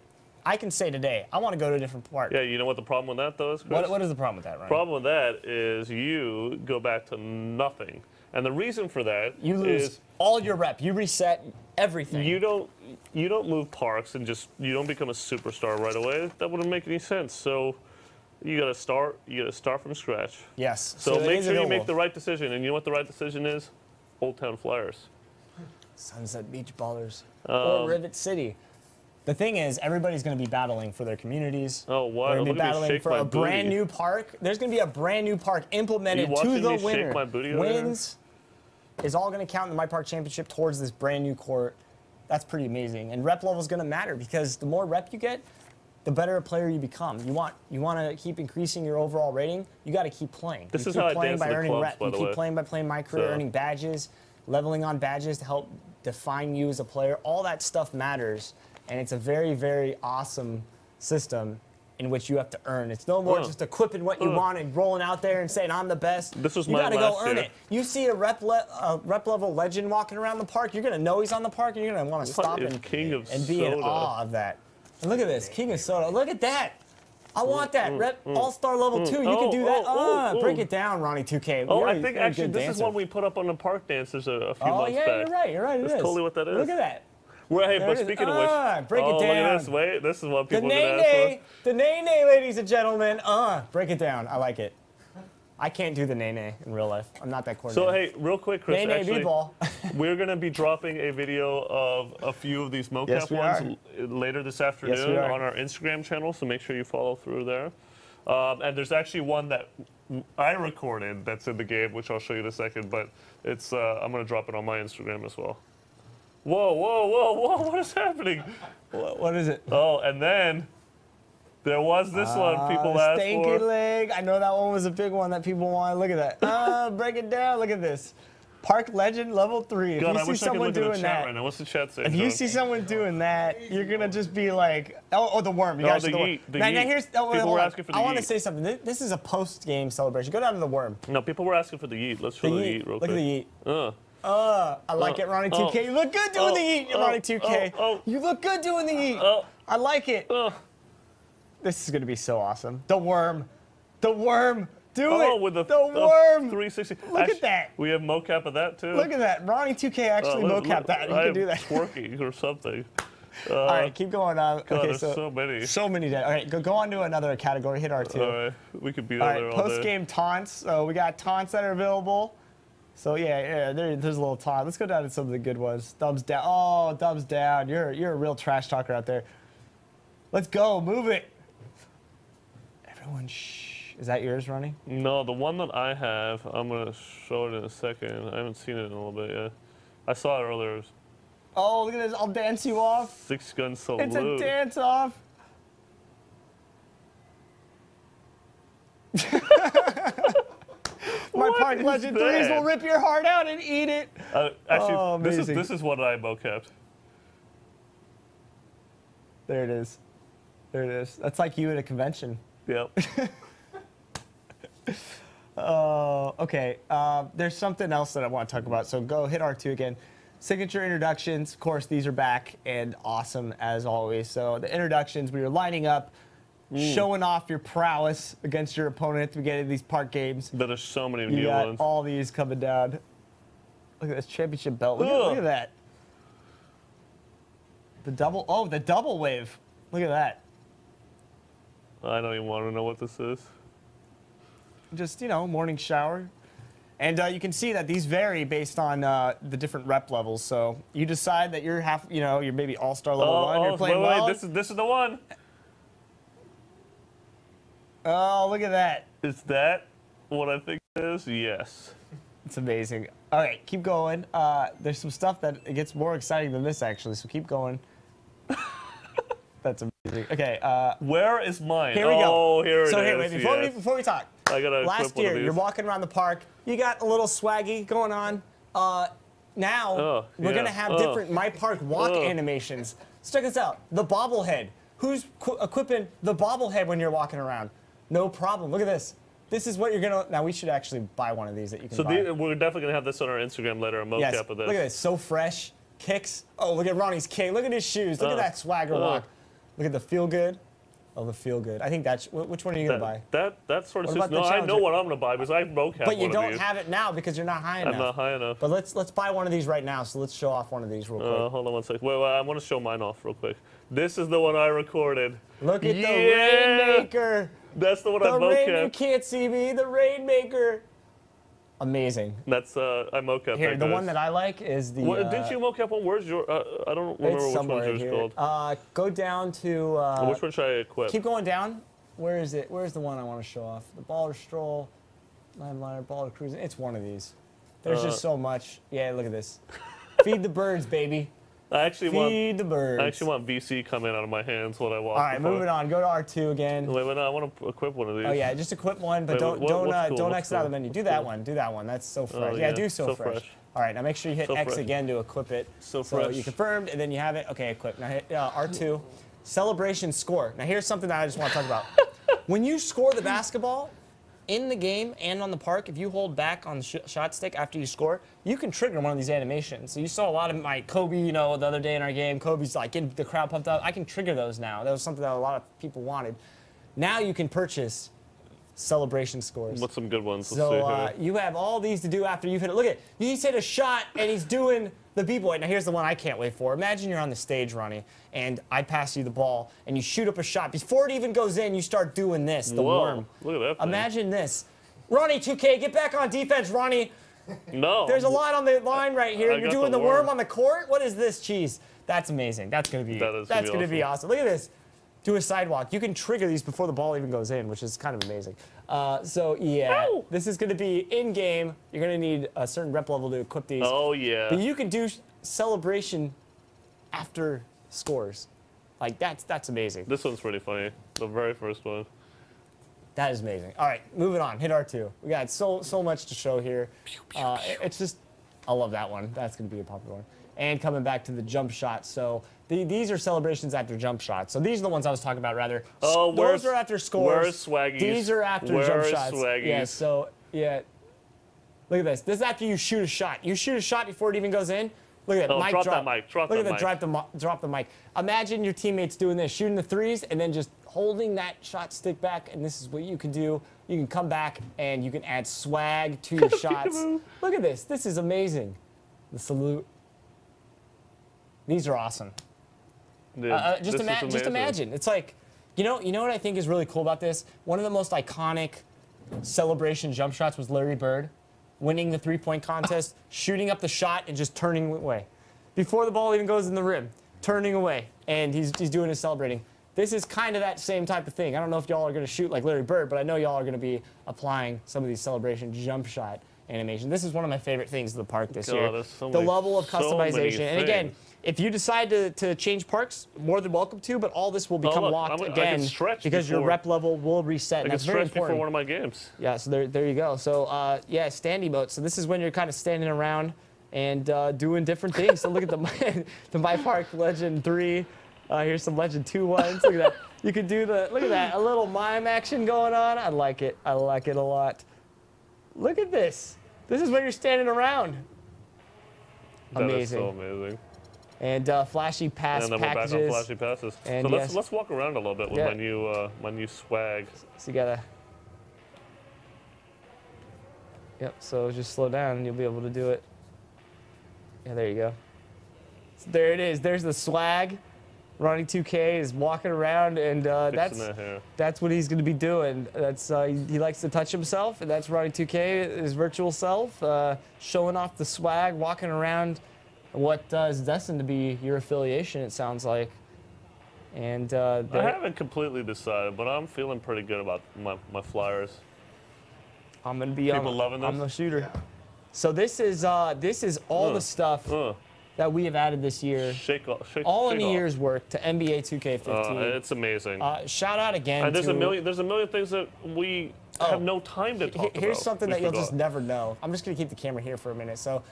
I can say today, I want to go to a different park. Yeah, you know what the problem with that, though, is, Chris? What is the problem with that, Ronnie? The problem with that is you go back to nothing. And the reason for that you lose all your rep. You reset everything. You don't move parks and you don't become a superstar right away. That wouldn't make any sense. So you gotta start from scratch. Yes. So make sure you make the right decision. And you know what the right decision is? Old Town Flyers. Sunset Beach Ballers. Or Rivet City. The thing is, everybody's going to be battling for their communities. Oh, wow. They're going to be battling for a brand new park. There's going to be a brand new park implemented to the winner. Wins is all going to count in the MyPARK Championship towards this brand new court. That's pretty amazing. And rep level is going to matter because the more rep you get, the better a player you become. You want to keep increasing your overall rating. You got to keep playing. This is how I dance in the clubs, by the way. You keep playing by playing MyCAREER, earning badges, leveling on badges to help define you as a player. All that stuff matters. And it's a very, very awesome system in which you have to earn. It's no more just equipping what you want and rolling out there and saying, I'm the best. This was you my gotta last go earn year. it. You see a rep level legend walking around the park, you're going to know he's on the park, and you're going to want to stop and be in awe of that. And look at this, King of Soda. Look at that. I want that. Rep All-Star level 2. You can do that. Break it down, Ronnie 2K. Oh, I think actually this is one we put up on the park dancers a few months back. You're right. You're right. That's totally what that is. Look at that. Well, hey, but speaking of which, break it down. Look at this. Wait, this is what people are going to ask for. The nay-nay, ladies and gentlemen. Break it down. I like it. I can't do the nay-nay in real life. I'm not that coordinated. So, hey, real quick, Chris, nay-nay actually, b-ball. we're going to be dropping a video of a few of these mocap ones later this afternoon on our Instagram channel, so make sure you follow through there. And there's actually one that I recorded that's in the game, which I'll show you in a second, but it's I'm going to drop it on my Instagram as well. Whoa, whoa, whoa, whoa, what is happening? What is it? Oh, and then there was this one people asked for. Stanky leg. I know that one was a big one that people want. Look at that. Break it down. Look at this. Park Legend level 3. God, if you see someone doing that, right now. What's the chat saying? If you see someone doing that, you're gonna just be like, oh, the worm. You guys the yeet. The now, yeet. Here's, people were asking for the yeet. I want to say something. This is a post-game celebration. Go down to the worm. No, people were asking for the yeet. Let's show the yeet real quick. Look at the yeet. I like it, Ronnie 2K. You look good doing the yeet, Ronnie 2K. You look good doing the yeet. I like it. This is gonna be so awesome. The worm. The worm. Do it. With the worm. 360. Look at that. We have mocap of that too. Look at that. Ronnie 2K actually mocap that. You can do that. Twerking or something. All right, keep going on. God, okay, there's so many. So many. All right, go on to another category. Hit R2. All right, we could be there all day. Post-game taunts. So we got taunts that are available. So yeah, there's a little taunt. Let's go down to some of the good ones. Thumbs down. Oh, thumbs down. You're a real trash talker out there. Let's go. Move it. Everyone, shh. Is that yours, Ronnie? No, the one that I have, I'm going to show it in a second. I haven't seen it in a little bit yet. I saw it earlier. Oh, look at this. I'll dance you off. 6 gun salute. It's a dance off. My Park Legend 3s will rip your heart out and eat it. Actually, this is what I mocapped. There it is. There it is. That's like you at a convention. Yep. Okay. There's something else that I want to talk about. So go hit R2 again. Signature introductions. Of course, these are back and awesome as always. So the introductions, we were lining up, showing off your prowess against your opponent at the beginning of these park games. But there's so many You new got ones. all these coming down. Look at this championship belt. Look at that. The double wave. Look at that. I don't even want to know what this is. Just, you know, morning shower. And you can see that these vary based on the different rep levels. So you decide that you're you're maybe all-star level 1. You're playing well. This is the one. Oh, look at that. Is that what I think it is? Yes. It's amazing. All right, keep going. There's some stuff that it gets more exciting than this, actually, so keep going. That's amazing. Okay. Where is mine? Here we go. Oh, here it is. So here, wait, before we talk. I gotta Last year, you're walking around the park. You got a little swaggy going on. Now, we're going to have different MyPARK walk animations. So check this out. The bobblehead. Who's equipping the bobblehead when you're walking around? No problem. Look at this. This is what you're going to... Now, we should actually buy one of these that you can buy. So we're definitely going to have this on our Instagram later, a mocap of this. Look at this. So fresh. Kicks. Oh, look at Ronnie's kick. Look at his shoes. Look at that swagger walk. Look at the feel good. Oh, the feel good. I think that's... Which one are you going to buy? That sort of system. No, I know what I'm going to buy because I mocap one of these. But you don't have it now because you're not high enough. I'm not high enough. But let's buy one of these right now. So let's show off one of these real quick. Hold on one second. Wait, I want to show mine off real quick. This is the one I recorded. Look at the Rainmaker. That's the one I mocapped. The Rain, you can't see me. The Rainmaker. Amazing. That's I mocapped. Here, the one that I like is the. Didn't you mocap one? Where's your? I don't remember which one's yours called. Go down to. Which one should I equip? Keep going down. Where is it? Where's the one I want to show off? The baller stroll, limelighter, baller cruising. It's one of these. There's just so much. Yeah, look at this. Feed the birds, baby. I actually Feed the birds. I actually want VC coming out of my hands when I walk. All right, moving on. Go to R2 again. Wait, no, I want to equip one of these. Oh yeah, just equip one, but don't exit out of the menu. Do that one. Do that one. That's so fresh. Yeah, do so fresh. All right, now make sure you hit X again to equip it. So fresh. You confirmed, and then you have it. Okay, equip. Now hit R2. Celebration score. Now here's something that I just want to talk about. When you score the basketball in the game and on the park, if you hold back on the shot stick after you score, you can trigger one of these animations. So you saw a lot of my Kobe, you know, the other day in our game. Kobe's like getting the crowd pumped up. I can trigger those now. That was something that a lot of people wanted. Now you can purchase celebration scores. What's some good ones? So you have all these to do after you've hit it. Look at, you hit a shot and he's doing the B-boy. Now here's the one I can't wait for. Imagine you're on the stage, Ronnie, and I pass you the ball and you shoot up a shot. Before it even goes in, you start doing this, the worm. Look at that thing. Imagine this. Ronnie 2K, get back on defense, Ronnie. No. There's a lot on the line right here. You're doing the worm on the court? What is this, cheese? That's amazing. That's going to be awesome. Look at this. Do a sidewalk. You can trigger these before the ball even goes in, which is kind of amazing. So, yeah, this is going to be in-game. You're going to need a certain rep level to equip these. Oh, yeah. But you can do celebration after scores. Like, that's amazing. This one's pretty funny. The very first one. That is amazing. All right, moving on. Hit R2. We got so much to show here. It's just, I love that one. That's going to be a popular one. And coming back to the jump shot. So these are celebrations after jump shots. So these are the ones I was talking about, rather. Oh, those are after scores. Where's swaggies? These are after jump shots. Swaggies? Yeah, so, yeah. Look at this. This is after you shoot a shot. You shoot a shot before it even goes in. Look at that. Drop that mic. Drop the mic. Imagine your teammates doing this, shooting the threes, and then just holding that shot stick back, and this is what you can do. You can come back, and you can add swag to your shots. Look at this. This is amazing. The salute. These are awesome. Dude, just imagine. It's like, you know what I think is really cool about this? One of the most iconic celebration jump shots was Larry Bird winning the three-point contest, shooting up the shot, and just turning away. Before the ball even goes in the rim, turning away, and he's doing his celebrating. This is kind of that same type of thing. I don't know if y'all are going to shoot like Larry Bird, but I know y'all are going to be applying some of these celebration jump shot animation. This is one of my favorite things of the park this year. The level of customization. And again, if you decide to change parks, more than welcome to, but all this will become locked again because your rep level will reset. And that's very important. Before one of my games. Yeah, so there you go. So yeah, stand emote. So this is when you're kind of standing around and doing different things. So look at the MyPARK Legend 3. Here's some Legend 2 ones. Look at that. You could do look at that, a little mime action going on. I like it. I like it a lot. Look at this. This is when you're standing around. Amazing. That is so amazing. And flashy pass and then packages. We're back on flashy passes. And so yes. let's walk around a little bit with my new swag. So you gotta. Yep. So just slow down, and you'll be able to do it. Yeah, there you go. So there it is. There's the swag. Running 2K is walking around, and that's what he's going to be doing. That's he likes to touch himself, and that's Running 2K, his virtual self, showing off the swag, walking around. What is destined to be your affiliation, it sounds like. And I haven't completely decided, but I'm feeling pretty good about my flyers. I'm going to be loving this? I'm the shooter. Yeah. So this is all the stuff that we have added this year. All in a year's work to NBA 2K15. It's amazing. Shout out again. And there's a million things that we have no time to talk about. Here's something that you'll just never know. I'm just going to keep the camera here for a minute. So,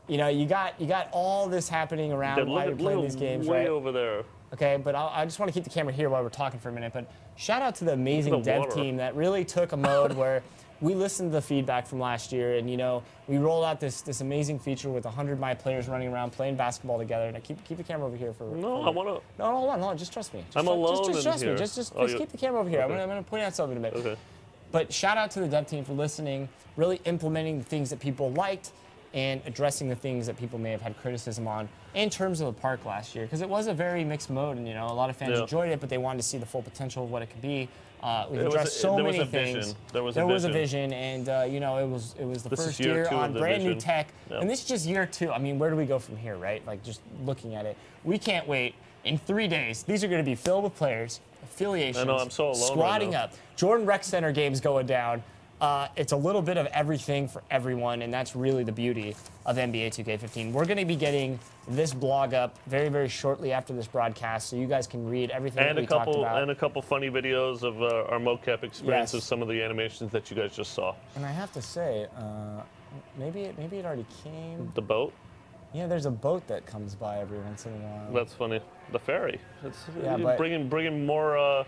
you know, you got all this happening around while you're playing these games, way right? over there. Okay, but I just want to keep the camera here while we're talking for a minute. But shout out to the amazing dev team that really took a mode where we listened to the feedback from last year, and you know, we rolled out this amazing feature with 100 my players running around playing basketball together. And keep the camera over here for. No, I want to. No, hold on, just trust me. I'm alone Just trust in me. here. Just keep the camera over here. Okay. I'm gonna point out something in a bit. Okay. But shout out to the dev team for listening, really implementing the things that people liked, and addressing the things that people may have had criticism on in terms of the park last year, because it was a very mixed mode, and you know, a lot of fans enjoyed it, but they wanted to see the full potential of what it could be. We've addressed so many things. There was a vision, and you know, it was the first year year on brand new tech, Yep. and this is just year 2. I mean, where do we go from here, right? Like just looking at it, we can't wait. In 3 days, these are going to be filled with players, affiliations, I know, I'm so alone squatting right now. up, Jordan Rec Center games going down. It's a little bit of everything for everyone, and that's really the beauty of NBA 2K15. We're going to be getting this blog up very, very shortly after this broadcast, so you guys can read everything that we talked about. And a couple funny videos of our mocap experience of some of the animations that you guys just saw. And I have to say, maybe it already came. The boat? Yeah, there's a boat that comes by every once in a while. That's funny. The ferry. It's but bringing more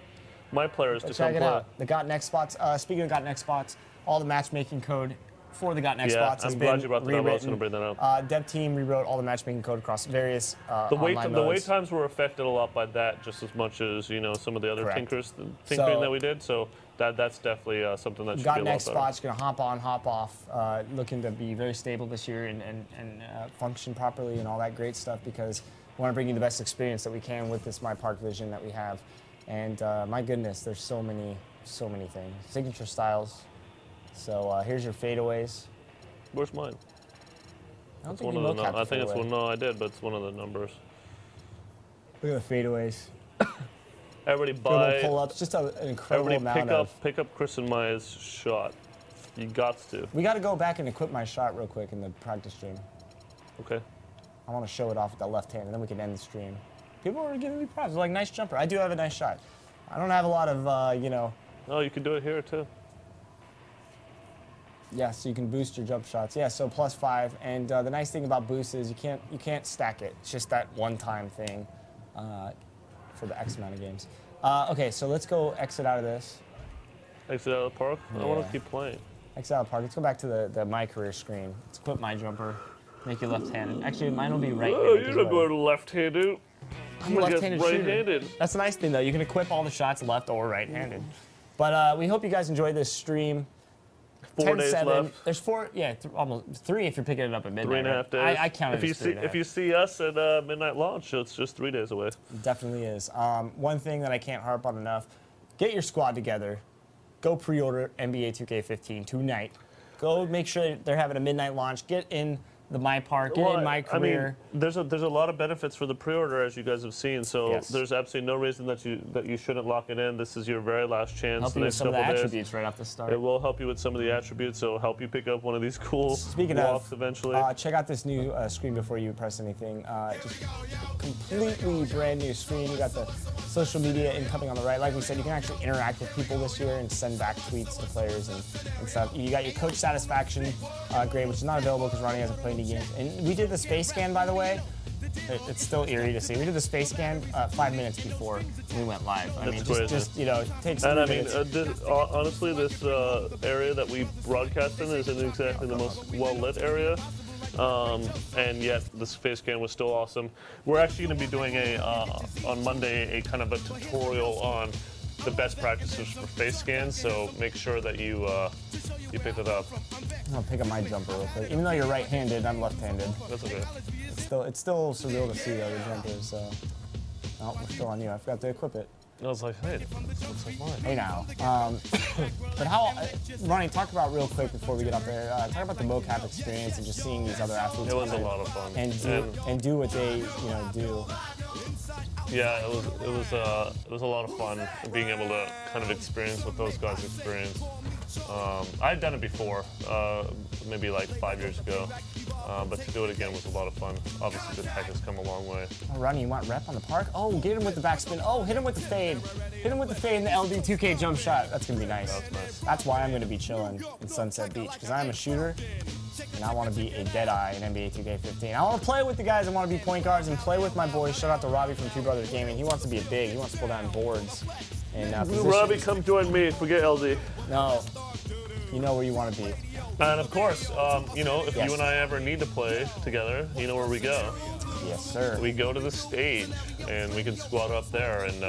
my players to come check it play. out. The Got Next spots. Speaking of Got Next spots, all the matchmaking code for the Got Next spots has been glad you brought that up. I was going to bring that up. Dev team rewrote all the matchmaking code across various the online wait modes. times were affected a lot by that, just as much as some of the other tinkering So, that we did. So that's definitely something that should Got be a lot Next better. spots going to hop on, hop off, looking to be very stable this year and function properly and all that great stuff, because we want to bring you the best experience that we can with this MyPARK vision that we have. And my goodness, there's so many things. Signature styles. So here's your fadeaways. Where's mine? I don't It's think one you of the. mocapped I think it's fadeaway. one. No, I did, but it's one of the numbers. Look at the fadeaways. Everybody Good buy. little pull-ups, just an incredible amount of. Pick up Chris and Maya's shot. You got to. We got to go back and equip my shot real quick in the practice stream. Okay. I want to show it off with that left hand, and then we can end the stream. People are giving me props. They're like, nice jumper. I do have a nice shot. I don't have a lot of, No, you can do it here too. Yeah, so you can boost your jump shots. Yeah, so +5. And the nice thing about boost is you can't stack it. It's just that one-time thing for the X amount of games. Okay, so let's go exit out of this. Exit out of the park? Yeah. I want to keep playing. Exit out of the park. Let's go back to the MyCAREER screen. Let's equip my jumper. Make you left-handed. Actually, mine will be right-handed. You're not going left-handed. I'm a left-handed right-handed. That's the nice thing, though. You can equip all the shots left or right-handed. But we hope you guys enjoyed this stream. 4 days left. There's 4, yeah, almost 3 if you're picking it up at midnight. 3.5 days. I counted it as 3.5. If you see us at midnight launch, it's just 3 days away. It definitely is. One thing that I can't harp on enough, get your squad together. Go pre-order NBA 2K15 tonight. Go make sure they're having a midnight launch. Get in the MyPARK Well, and MyCAREER. I mean, there's a lot of benefits for the pre-order, as you guys have seen. So Yes. there's absolutely no reason that you shouldn't lock it in. This is your very last chance. Help you with some of the attributes right off the start. It will help you with some of the attributes. So help you pick up one of these cool Speaking walks of, eventually. check out this new screen before you press anything. Just completely brand new screen. You got the social media incoming on the right. Like we said, you can actually interact with people this year and send back tweets to players and stuff. You got your coach satisfaction grade, which is not available because Ronnie hasn't played any games. And we did the space scan, by the way. It's still eerie to see. We did the space scan 5 minutes before we went live. I mean, just you know, it takes 3 minutes. Honestly, this area that we broadcast in isn't exactly the most well-lit area. And yet the space scan was still awesome. We're actually going to be doing on Monday a kind of a tutorial on the best practices for face scans, so make sure that you pick it up. I'll pick up my jumper real quick. Even though you're right-handed, I'm left-handed. That's okay. It's still surreal to see though, the jumpers. Oh, we're still on you. I forgot to equip it. I was like, hey, this looks like mine. Hey now. But Ronnie, talk about real quick before we get up there. Talk about the mocap experience and just seeing these other athletes. It was a lot of fun. And do what they do. Yeah, it was a lot of fun being able to kind of experience what those guys experienced. I'd done it before, maybe like 5 years ago, but to do it again was a lot of fun. Obviously, the tech has come a long way. Oh, Ronnie, you want rep on the park? Oh, get him with the backspin. Oh, hit him with the fade. Hit him with the fade in the LD 2K jump shot. That's gonna be nice. That's nice. That's why I'm gonna be chilling in Sunset Beach, because I'm a shooter. And I want to be a Deadeye in NBA 2K15. I want to play with the guys that want to be point guards and play with my boys. Shout out to Robbie from Two Brothers Gaming. He wants to be a big. He wants to pull down boards. And Robbie, come join me. Forget LD. No. You know where you want to be. And of course, you know, if you and I ever need to play together, you know where we go. Yes, sir. We go to the stage, and we can squat up there, and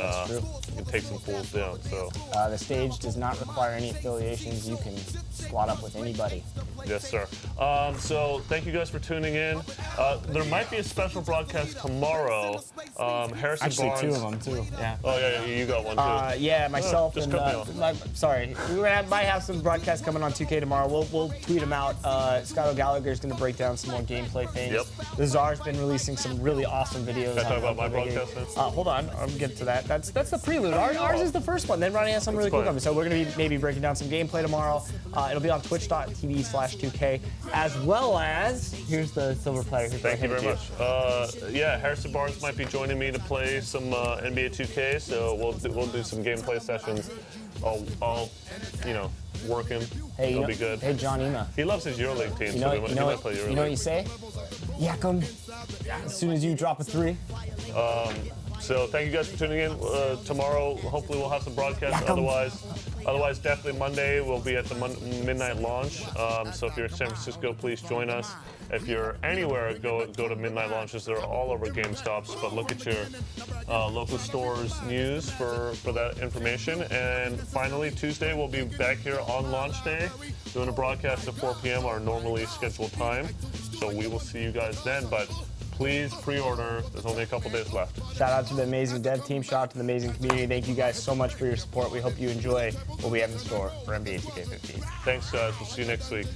we can take some fools down. So the stage does not require any affiliations. You can squat up with anybody. Yes, sir. So thank you guys for tuning in. There might be a special broadcast tomorrow. Harrison Actually, Barnes. 2 of them, too. Yeah. Oh, yeah, you got one, too. Yeah, myself just and... cut me off. sorry. We might have some broadcasts coming on 2K tomorrow. We'll tweet them out. Scott O'Gallagher is going to break down some more gameplay things. Yep. The Czar's been releasing some really awesome videos. Can I talk about my broadcast now? Hold on. I'll get to that. That's the prelude. Ours is the first one. Then Ronnie has something really cool coming. So we're going to be maybe breaking down some gameplay tomorrow. It'll be on twitch.tv/2K, as well as... Here's the silver player. Thank you very much. Yeah, Harrison Barnes might be joining me to play some NBA 2K, so we'll do some gameplay sessions. I'll you know, work him. Hey, it'll be good. Hey, John Ema. He loves his EuroLeague team, You know, so he might play EuroLeague. You know what you say? Yakum. As soon as you drop a 3. So thank you guys for tuning in. Tomorrow, hopefully, we'll have some broadcasts. Otherwise, definitely Monday we'll be at the midnight launch. So if you're in San Francisco, please join us. If you're anywhere, go to midnight launches. They're all over GameStops. But look at your local stores news for that information. And finally, Tuesday we'll be back here on launch day, doing a broadcast at 4 p.m. our normally scheduled time. So we will see you guys then. But please pre-order. There's only a couple days left. Shout out to the amazing dev team. Shout out to the amazing community. Thank you guys so much for your support. We hope you enjoy what we have in store for NBA 2K15. Thanks, guys. We'll see you next week.